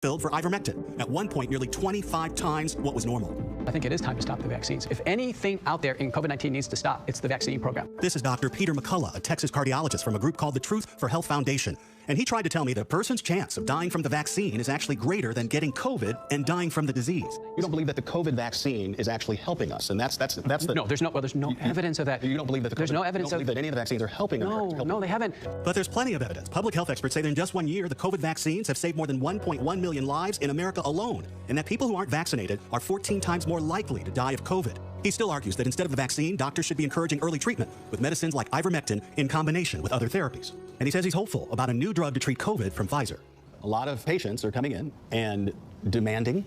filled for ivermectin, at one point nearly 25 times what was normal. I think it is time to stop the vaccines. If anything out there in COVID-19 needs to stop, it's the vaccine program. This is Dr. Peter McCullough, a Texas cardiologist from a group called the Truth for Health Foundation. And he tried to tell me that a person's chance of dying from the vaccine is actually greater than getting COVID and dying from the disease. You don't believe that the COVID vaccine is actually helping us, and that's the... No, there's no evidence of that. You don't believe that there's no evidence that any of the vaccines are helping? No, they haven't. But there's plenty of evidence. Public health experts say that in just 1 year, the COVID vaccines have saved more than 1.1 million lives in America alone, and that people who aren't vaccinated are 14 times more likely to die of COVID. He still argues that instead of the vaccine, doctors should be encouraging early treatment with medicines like ivermectin in combination with other therapies. And he says he's hopeful about a new drug to treat COVID from Pfizer. A lot of patients are coming in and demanding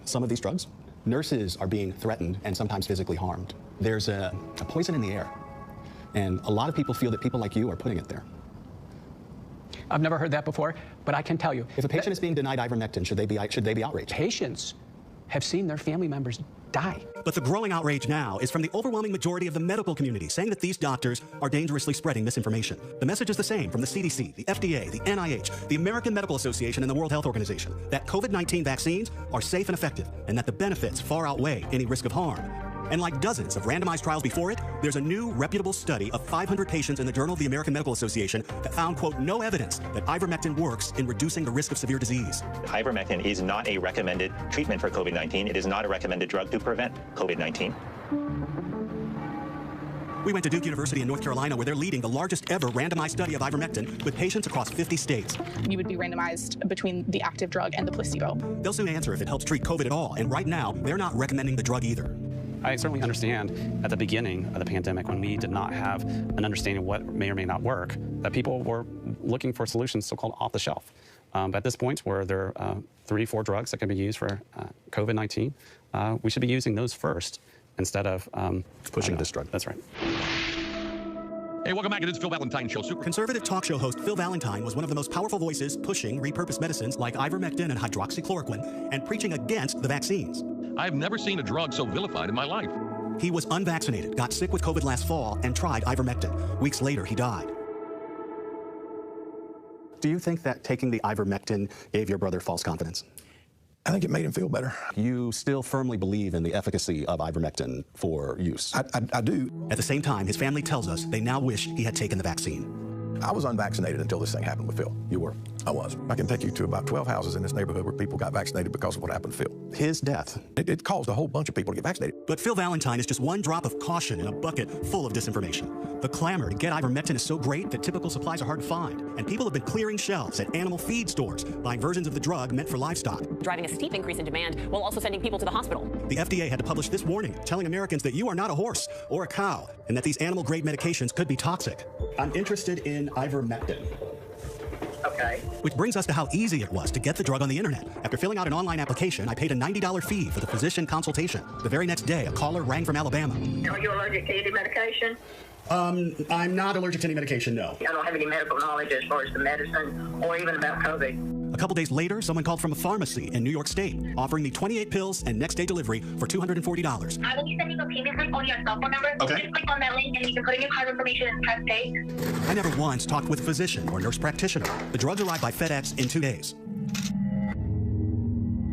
some of these drugs. Nurses are being threatened and sometimes physically harmed. There's a poison in the air, and a lot of people feel that people like you are putting it there. I've never heard that before, but I can tell you. If a patient is being denied ivermectin, should they be outraged? Patients have seen their family members die. But the growing outrage now is from the overwhelming majority of the medical community, saying that these doctors are dangerously spreading misinformation. The message is the same from the CDC, the FDA, the NIH, the American Medical Association, and the World Health Organization, that COVID-19 vaccines are safe and effective, and that the benefits far outweigh any risk of harm. And like dozens of randomized trials before it, there's a new reputable study of 500 patients in the Journal of the American Medical Association that found, quote, no evidence that ivermectin works in reducing the risk of severe disease. Ivermectin is not a recommended treatment for COVID-19. It is not a recommended drug to prevent COVID-19. We went to Duke University in North Carolina, where they're leading the largest ever randomized study of ivermectin with patients across 50 states. You would be randomized between the active drug and the placebo. They'll soon answer if it helps treat COVID at all, and right now, they're not recommending the drug either. I certainly understand at the beginning of the pandemic, when we did not have an understanding of what may or may not work, that people were looking for solutions so-called off the shelf. But at this point, where there are 3 or 4 drugs that can be used for COVID-19, we should be using those first instead of pushing this drug. That's right. Hey, welcome back. It is Phil Valentine Show. Conservative talk show host Phil Valentine was one of the most powerful voices pushing repurposed medicines like ivermectin and hydroxychloroquine and preaching against the vaccines. I've never seen a drug so vilified in my life. He was unvaccinated, got sick with COVID last fall, and tried ivermectin. Weeks later, he died. Do you think that taking the ivermectin gave your brother false confidence? I think it made him feel better. You still firmly believe in the efficacy of ivermectin for use? I do. At the same time, his family tells us they now wish he had taken the vaccine. I was unvaccinated until this thing happened with Phil. You were? I was. I can take you to about 12 houses in this neighborhood where people got vaccinated because of what happened to Phil. His death? It caused a whole bunch of people to get vaccinated. But Phil Valentine is just one drop of caution in a bucket full of disinformation. The clamor to get ivermectin is so great that typical supplies are hard to find, and people have been clearing shelves at animal feed stores, buying versions of the drug meant for livestock. Driving a steep increase in demand while also sending people to the hospital. The FDA had to publish this warning, telling Americans that you are not a horse or a cow, and that these animal-grade medications could be toxic. I'm interested in ivermectin. Okay. Which brings us to how easy it was to get the drug on the internet. After filling out an online application, I paid a $90 fee for the physician consultation. The very next day, a caller rang from Alabama. Are you allergic to any medication? I'm not allergic to any medication, no. I don't have any medical knowledge as far as the medicine or even about COVID. A couple days later, someone called from a pharmacy in New York State, offering me 28 pills and next-day delivery for $240. I will be sending a payment link on your cell phone number. Okay. Just click on that link and you can put in your card information and press pay. I never once talked with a physician or nurse practitioner. The drugs arrived by FedEx in 2 days.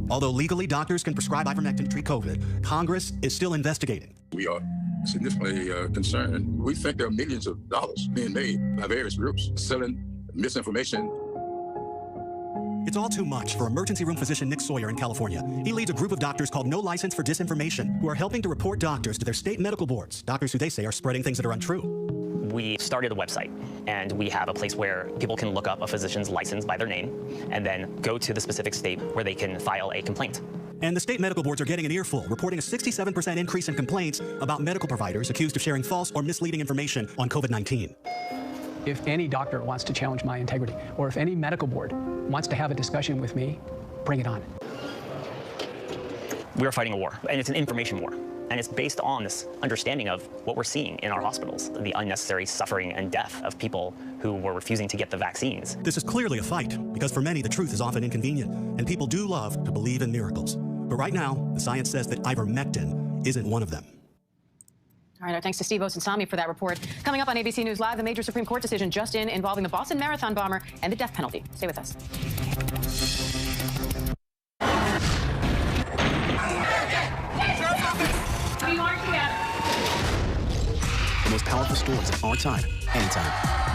Although legally doctors can prescribe ivermectin to treat COVID, Congress is still investigating. We are significantly concerned. We think there are millions of dollars being made by various groups selling misinformation. It's all too much for emergency room physician Nick Sawyer in California. He leads a group of doctors called No License for Disinformation, who are helping to report doctors to their state medical boards, doctors who they say are spreading things that are untrue. We started a website, and we have a place where people can look up a physician's license by their name and then go to the specific state where they can file a complaint. And the state medical boards are getting an earful, reporting a 67% increase in complaints about medical providers accused of sharing false or misleading information on COVID-19. If any doctor wants to challenge my integrity, or if any medical board wants to have a discussion with me, bring it on. We are fighting a war, and it's an information war. And it's based on this understanding of what we're seeing in our hospitals, the unnecessary suffering and death of people who were refusing to get the vaccines. This is clearly a fight, because for many, the truth is often inconvenient, and people do love to believe in miracles. But right now, the science says that ivermectin isn't one of them. All right, our thanks to Steve Osunsami for that report. Coming up on ABC News Live, the major Supreme Court decision just in involving the Boston Marathon bomber and the death penalty. Stay with us. stories of our time, anytime.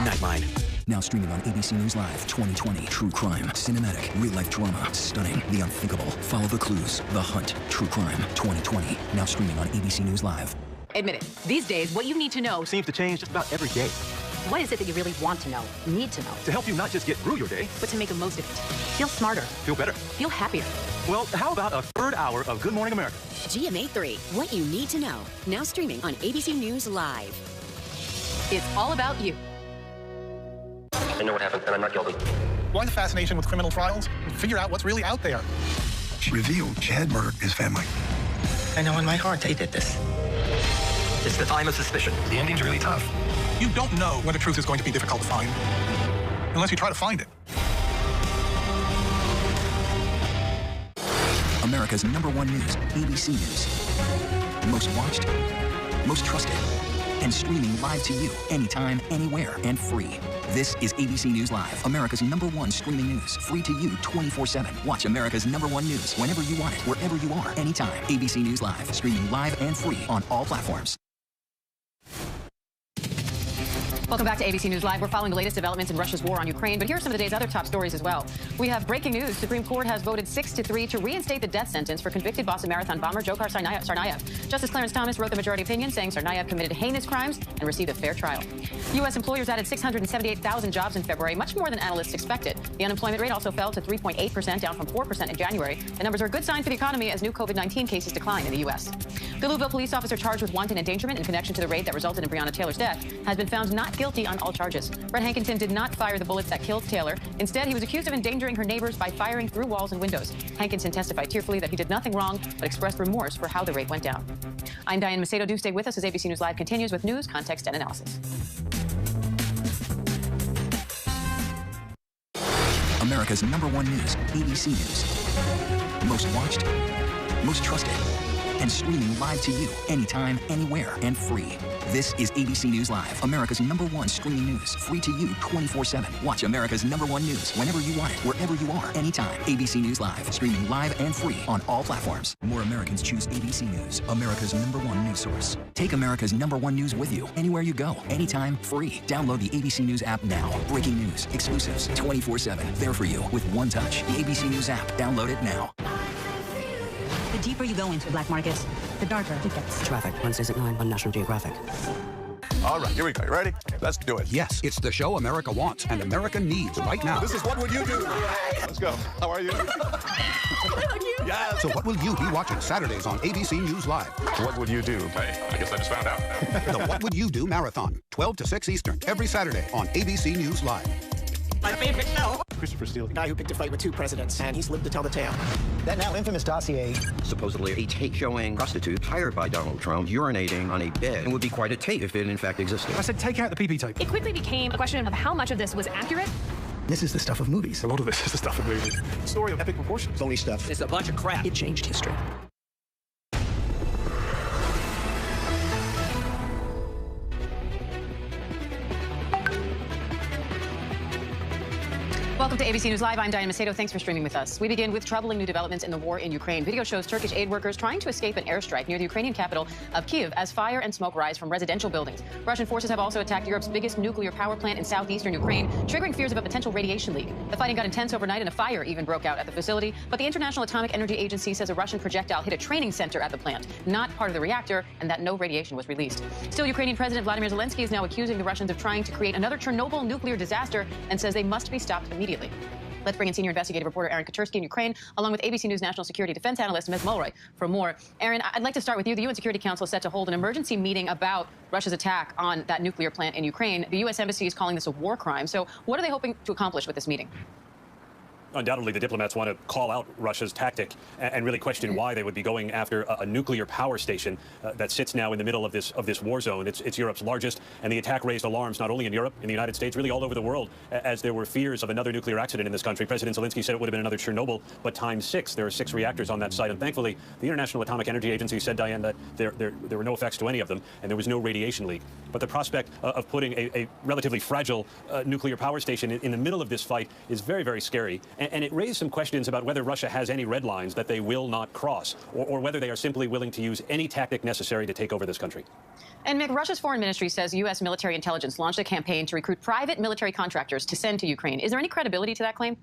Nightline. Now streaming on ABC News Live 2020. True crime, cinematic, real-life drama, stunning, the unthinkable. Follow the clues, The Hunt, True Crime 2020. Now streaming on ABC News Live. Admit it. These days, what you need to know seems to change just about every day. What is it that you really want to know, need to know? To help you not just get through your day, but to make the most of it. Feel smarter. Feel better. Feel happier. Well, how about a third hour of Good Morning America? GMA 3, what you need to know. Now streaming on ABC News Live. It's all about you. I know what happened, and I'm not guilty. Why the fascination with criminal trials? Figure out what's really out there. She revealed she had murdered his family. I know in my heart they did this. It's the time of suspicion. The ending's really tough. You don't know when the truth is going to be difficult to find, unless you try to find it. America's #1 news, ABC News. Most watched, most trusted, and streaming live to you anytime, anywhere, and free. This is ABC News Live, America's #1 streaming news, free to you 24/7. Watch America's #1 news whenever you want it, wherever you are, anytime. ABC News Live, streaming live and free on all platforms. Welcome back to ABC News Live. We're following the latest developments in Russia's war on Ukraine, but here are some of the day's other top stories as well. We have breaking news. Supreme Court has voted 6-3 to reinstate the death sentence for convicted Boston Marathon bomber Dzhokhar Tsarnaev. Justice Clarence Thomas wrote the majority opinion, saying Tsarnaev committed heinous crimes and received a fair trial. U.S. employers added 678,000 jobs in February, much more than analysts expected. The unemployment rate also fell to 3.8%, down from 4% in January. The numbers are a good sign for the economy as new COVID-19 cases decline in the U.S. The Louisville police officer charged with wanton endangerment in connection to the raid that resulted in Breonna Taylor's death has been found not guilty on all charges. Brett Hankinson did not fire the bullets that killed Taylor. Instead, he was accused of endangering her neighbors by firing through walls and windows. Hankinson testified tearfully that he did nothing wrong, but expressed remorse for how the raid went down. I'm Diane Macedo. Do stay with us as ABC News Live continues with news, context, and analysis. America's #1 news, ABC News. Most watched, most trusted, and streaming live to you anytime, anywhere, and free. This is ABC News Live, America's #1 streaming news, free to you 24/7. Watch America's #1 news whenever you want it, wherever you are, anytime. ABC News Live, streaming live and free on all platforms. More Americans choose ABC News, America's #1 news source. Take America's #1 news with you, anywhere you go, anytime, free. Download the ABC News app now. Breaking news, exclusives, 24/7, there for you with one touch. The ABC News app, download it now. The deeper you go into black markets, the darker it gets. Traffic, Wednesdays at 9 on National Geographic. All right, here we go. You ready? Let's do it. Yes, it's the show America wants and America needs right now. This is What Would You Do? Let's go. How are you? Yeah. So what will you be watching Saturdays on ABC News Live? What would you do? Hey, I guess I just found out. The What Would You Do Marathon, 12 to 6 Eastern, every Saturday on ABC News Live. My favorite show. Christopher Steele, The guy who picked a fight with 2 presidents, and he's lived to tell the tale. that now infamous dossier. Supposedly a tape-showing prostitute hired by Donald Trump urinating on a bed. It would be quite a tape if it in fact existed. I said take out the PP tape. It quickly became a question of how much of this was accurate. This is the stuff of movies. A lot of this is the stuff of movies. Story of epic proportions. Phony stuff. It's a bunch of crap. It changed history. Welcome to ABC News Live. I'm Diane Macedo. Thanks for streaming with us. We begin with troubling new developments in the war in Ukraine. Video shows Turkish aid workers trying to escape an airstrike near the Ukrainian capital of Kyiv as fire and smoke rise from residential buildings. Russian forces have also attacked Europe's biggest nuclear power plant in southeastern Ukraine, triggering fears of a potential radiation leak. The fighting got intense overnight and a fire even broke out at the facility, but the International Atomic Energy Agency says a Russian projectile hit a training center at the plant, not part of the reactor, and that no radiation was released. Still, Ukrainian President Vladimir Zelensky is now accusing the Russians of trying to create another Chernobyl nuclear disaster and says they must be stopped immediately. Let's bring in senior investigative reporter Aaron Katursky in Ukraine, along with ABC News national security defense analyst Ms. Mulroy for more. Aaron, I'd like to start with you. The UN Security Council is set to hold an emergency meeting about Russia's attack on that nuclear plant in Ukraine. The U.S. Embassy is calling this a war crime. So what are they hoping to accomplish with this meeting? Undoubtedly, the diplomats want to call out Russia's tactic and really question why they would be going after a nuclear power station that sits now in the middle of this war zone. It's Europe's largest, and the attack raised alarms not only in Europe, in the United States, really all over the world, as there were fears of another nuclear accident in this country. President Zelensky said it would have been another Chernobyl, but times 6. There are 6 reactors on that site, and thankfully, the International Atomic Energy Agency said, Diane, that there were no effects to any of them, and there was no radiation leak. But the prospect of putting a relatively fragile nuclear power station in the middle of this fight is very, very scary. And it raised some questions about whether Russia has any red lines that they will not cross, or whether they are simply willing to use any tactic necessary to take over this country. And Mick, Russia's foreign ministry says U.S. military intelligence launched a campaign to recruit private military contractors to send to Ukraine. Is there any credibility to that claim?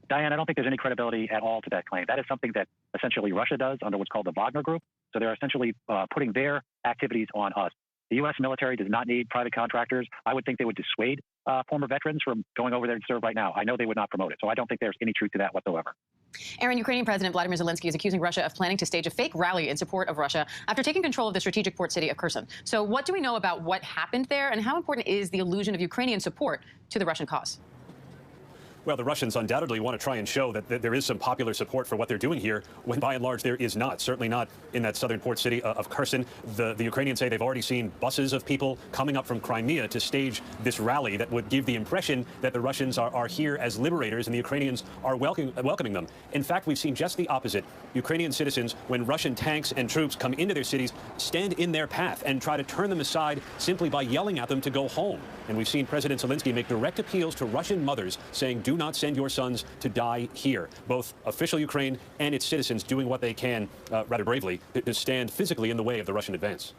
Diane, I don't think there's any credibility at all to that claim. That is something that essentially Russia does under what's called the Wagner Group. So they're essentially putting their activities on us. The U.S. military does not need private contractors. I would think they would dissuade former veterans from going over there to serve right now. I know they would not promote it. So I don't think there's any truth to that whatsoever. Aaron, Ukrainian President Vladimir Zelensky is accusing Russia of planning to stage a fake rally in support of Russia after taking control of the strategic port city of Kherson. So what do we know about what happened there, and how important is the illusion of Ukrainian support to the Russian cause? Well, the Russians undoubtedly want to try and show that there is some popular support for what they're doing here, when by and large there is not. Certainly not in that southern port city of Kherson. The Ukrainians say they've already seen buses of people coming up from Crimea to stage this rally that would give the impression that the Russians are here as liberators and the Ukrainians are welcoming them. In fact, we've seen just the opposite. Ukrainian citizens, when Russian tanks and troops come into their cities, stand in their path and try to turn them aside simply by yelling at them to go home. And we've seen President Zelensky make direct appeals to Russian mothers saying, do not send your sons to die here. Both official Ukraine and its citizens doing what they can, rather bravely, to stand physically in the way of the Russian advance.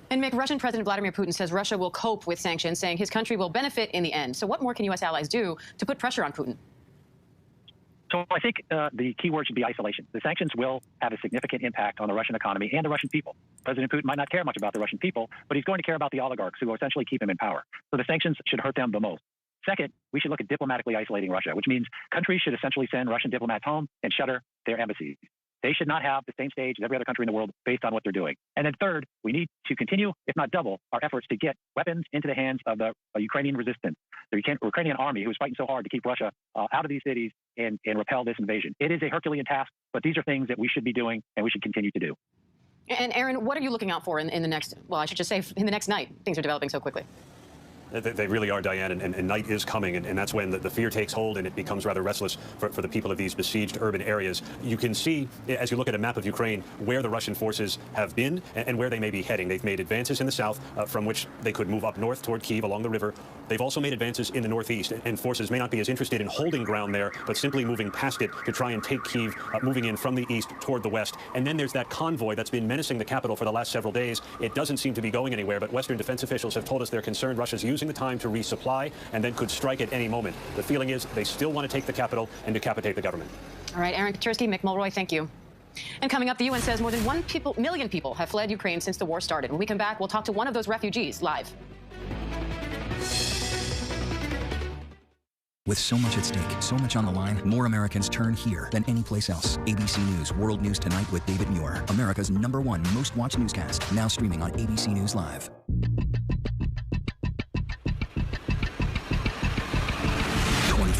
And Mick, Russian President Vladimir Putin says Russia will cope with sanctions, saying his country will benefit in the end. So what more can U.S. allies do to put pressure on Putin? So I think the key word should be isolation. The sanctions will have a significant impact on the Russian economy and the Russian people. President Putin might not care much about the Russian people, but he's going to care about the oligarchs who essentially keep him in power. So the sanctions should hurt them the most. Second, we should look at diplomatically isolating Russia, which means countries should essentially send Russian diplomats home and shutter their embassies. They should not have the same stage as every other country in the world based on what they're doing. And then third, we need to continue, if not double, our efforts to get weapons into the hands of the Ukrainian resistance, the Ukrainian army who is fighting so hard to keep Russia out of these cities and repel this invasion. It is a Herculean task, but these are things that we should be doing and we should continue to do. And Aaron, what are you looking out for in the next, well, I should just say in the next night? Things are developing so quickly. They really are, Diane, and night is coming, and that's when the fear takes hold and it becomes rather restless for the people of these besieged urban areas. You can see, as you look at a map of Ukraine, where the Russian forces have been and where they may be heading. They've made advances in the south, from which they could move up north toward Kyiv along the river. They've also made advances in the northeast, and forces may not be as interested in holding ground there, but simply moving past it to try and take Kyiv, moving in from the east toward the west. And then there's that convoy that's been menacing the capital for the last several days. It doesn't seem to be going anywhere, but Western defense officials have told us they're concerned Russia's using the time to resupply and then could strike at any moment. The feeling is they still want to take the capital and decapitate the government. All right, Aaron Kaczynski, Mick Mulroy, thank you. And coming up, the UN says more than 1 million people have fled Ukraine since the war started. When we come back, we'll talk to one of those refugees live. With so much at stake, so much on the line, more Americans turn here than any place else. ABC News World News Tonight with David Muir, America's #1 most watched newscast, now streaming on ABC News Live.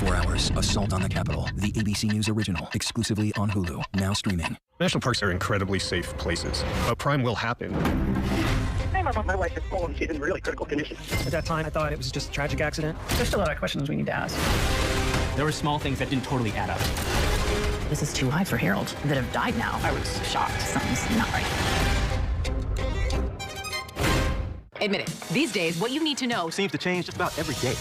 Hours, Assault on the Capitol, the ABC News original, exclusively on Hulu, now streaming. National parks are incredibly safe places, but crime will happen. My wife is home. She's in really critical condition. At that time, I thought it was just a tragic accident. There's still a lot of questions we need to ask. There were small things that didn't totally add up. This is too high for Harold, that have died now. I was shocked. Something's not right. Admit it. These days, what you need to know seems to change just about every day.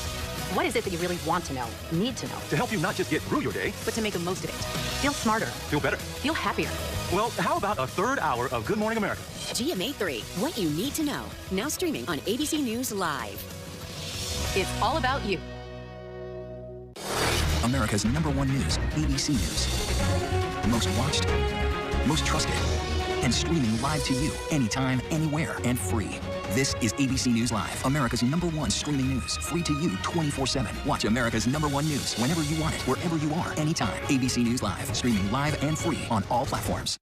What is it that you really want to know, need to know? To help you not just get through your day, but to make the most of it. Feel smarter. Feel better. Feel happier. Well, how about a third hour of Good Morning America? GMA 3, What You Need to Know. Now streaming on ABC News Live. It's all about you. America's #1 news, ABC News. Most watched, most trusted, and streaming live to you anytime, anywhere, and free. This is ABC News Live, America's #1 streaming news, free to you 24/7. Watch America's #1 news whenever you want it, wherever you are, anytime. ABC News Live, streaming live and free on all platforms.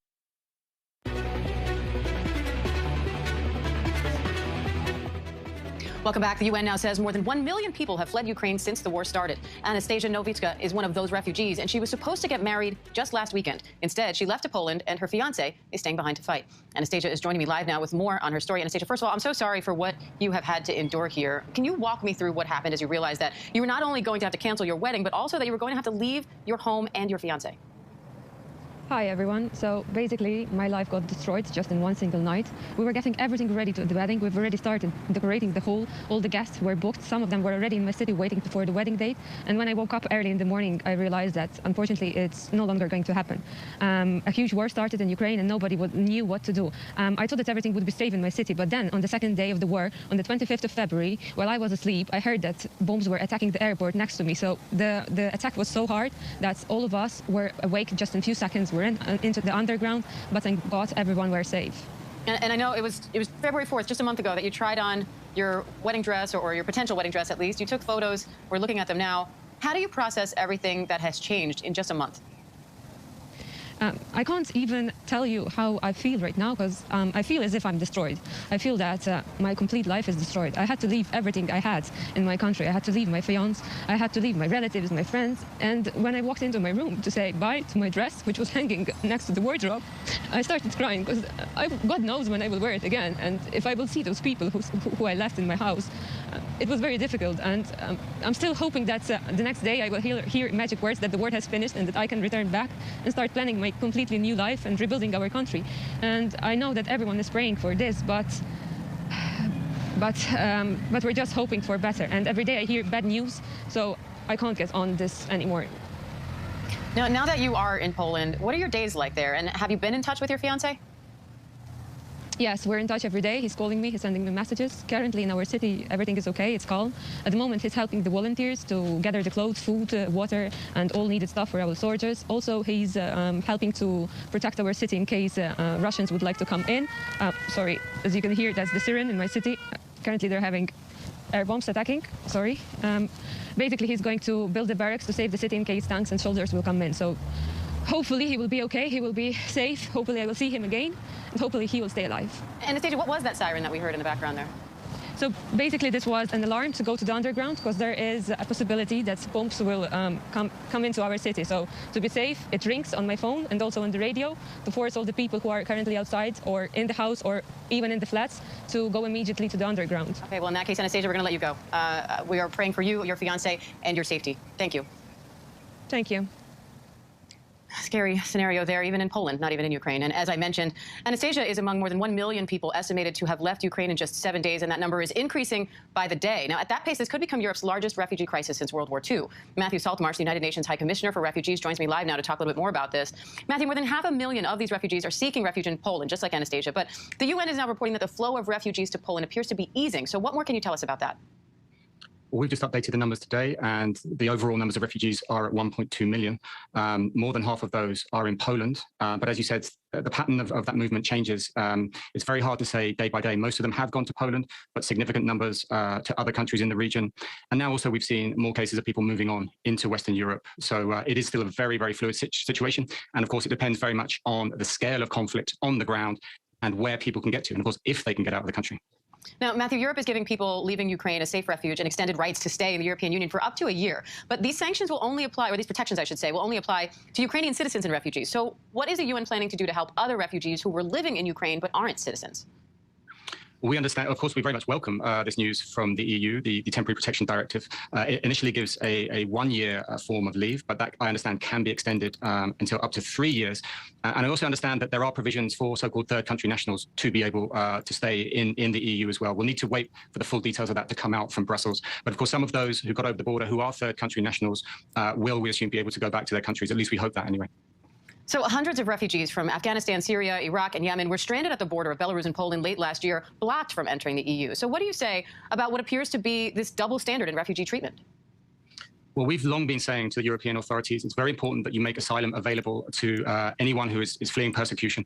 Welcome back. The UN now says more than 1 million people have fled Ukraine since the war started. Anastasia Novitska is one of those refugees, and she was supposed to get married just last weekend. Instead, she left to Poland, and her fiancé is staying behind to fight. Anastasia is joining me live now with more on her story. Anastasia, first of all, I'm so sorry for what you have had to endure here. Can you walk me through what happened as you realized that you were not only going to have to cancel your wedding, but also that you were going to have to leave your home and your fiancé? Hi everyone. So basically my life got destroyed just in one single night. We were getting everything ready to the wedding. We've already started decorating the hall. All the guests were booked. Some of them were already in my city waiting for the wedding date. And when I woke up early in the morning, I realized that unfortunately it's no longer going to happen. A huge war started in Ukraine and nobody knew what to do. I thought that everything would be safe in my city, but then on the second day of the war, on the 25th of February, while I was asleep, I heard that bombs were attacking the airport next to me. So the attack was so hard that all of us were awake just in a few seconds. We're into the underground, but thank God everyone were safe. And I know it was February 4th, just a month ago, that you tried on your wedding dress, or your potential wedding dress at least. You took photos. We're looking at them now. How do you process everything that has changed in just a month? I can't even tell you how I feel right now, because I feel as if I'm destroyed. I feel that my complete life is destroyed. I had to leave everything I had in my country. I had to leave my fiancé. I had to leave my relatives, my friends. And when I walked into my room to say bye to my dress, which was hanging next to the wardrobe, I started crying, because God knows when I will wear it again. And if I will see those people who I left in my house, it was very difficult. And I'm still hoping that the next day I will hear magic words that the war has finished and that I can return back and start planning my completely new life and rebuilding our country. And I know that everyone is praying for this, but we're just hoping for better. And every day I hear bad news, so I can't get on this anymore. Now that you are in Poland, what are your days like there? And have you been in touch with your fiancé? Yes, we're in touch every day. He's calling me, he's sending me messages. Currently in our city, everything is okay, it's calm. At the moment, he's helping the volunteers to gather the clothes, food, water, and all needed stuff for our soldiers. Also, he's helping to protect our city in case Russians would like to come in. Sorry, as you can hear, that's the siren in my city. Currently, they're having air bombs attacking, sorry. Basically, he's going to build the barracks to save the city in case tanks and soldiers will come in. So hopefully he will be okay, he will be safe. Hopefully I will see him again, and hopefully he will stay alive. Anastasia, what was that siren that we heard in the background there? So basically this was an alarm to go to the underground, because there is a possibility that bombs will come into our city. So to be safe, it rings on my phone and also on the radio to force all the people who are currently outside or in the house or even in the flats to go immediately to the underground. Okay, well in that case, Anastasia, we're going to let you go. We are praying for you, your fiancé, and your safety. Thank you. Thank you. Scary scenario there, even in Poland, not even in Ukraine. And as I mentioned, Anastasia is among more than 1 million people estimated to have left Ukraine in just 7 days, and that number is increasing by the day. Now, at that pace, this could become Europe's largest refugee crisis since World War II. Matthew Saltmarsh, the United Nations High Commissioner for Refugees, joins me live now to talk a little bit more about this. Matthew, more than 500,000 of these refugees are seeking refuge in Poland, just like Anastasia. But the UN is now reporting that the flow of refugees to Poland appears to be easing. So what more can you tell us about that? We've just updated the numbers today, and the overall numbers of refugees are at 1.2 million. More than half of those are in Poland. But as you said, the pattern of that movement changes. It's very hard to say day by day. Most of them have gone to Poland, but significant numbers to other countries in the region. And now also we've seen more cases of people moving on into Western Europe. So it is still a very, very fluid situation. And of course, it depends very much on the scale of conflict on the ground and where people can get to, and of course, if they can get out of the country. Now, Matthew, Europe is giving people leaving Ukraine a safe refuge and extended rights to stay in the European Union for up to a year. But these sanctions will only apply, or these protections, I should say, will only apply to Ukrainian citizens and refugees. So what is the UN planning to do to help other refugees who were living in Ukraine but aren't citizens? We understand, of course, we very much welcome this news from the EU. The Temporary Protection Directive it initially gives a 1-year form of leave, but that, I understand, can be extended until up to 3 years. And I also understand that there are provisions for so-called third country nationals to be able to stay in the EU as well. We'll need to wait for the full details of that to come out from Brussels. But of course, some of those who got over the border who are third country nationals will, we assume, be able to go back to their countries. At least we hope that anyway. So hundreds of refugees from Afghanistan, Syria, Iraq, and Yemen were stranded at the border of Belarus and Poland late last year, blocked from entering the EU. So what do you say about what appears to be this double standard in refugee treatment? Well, we've long been saying to the European authorities, it's very important that you make asylum available to anyone who is fleeing persecution.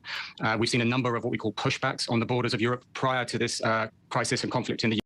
We've seen a number of what we call pushbacks on the borders of Europe prior to this crisis and conflict in the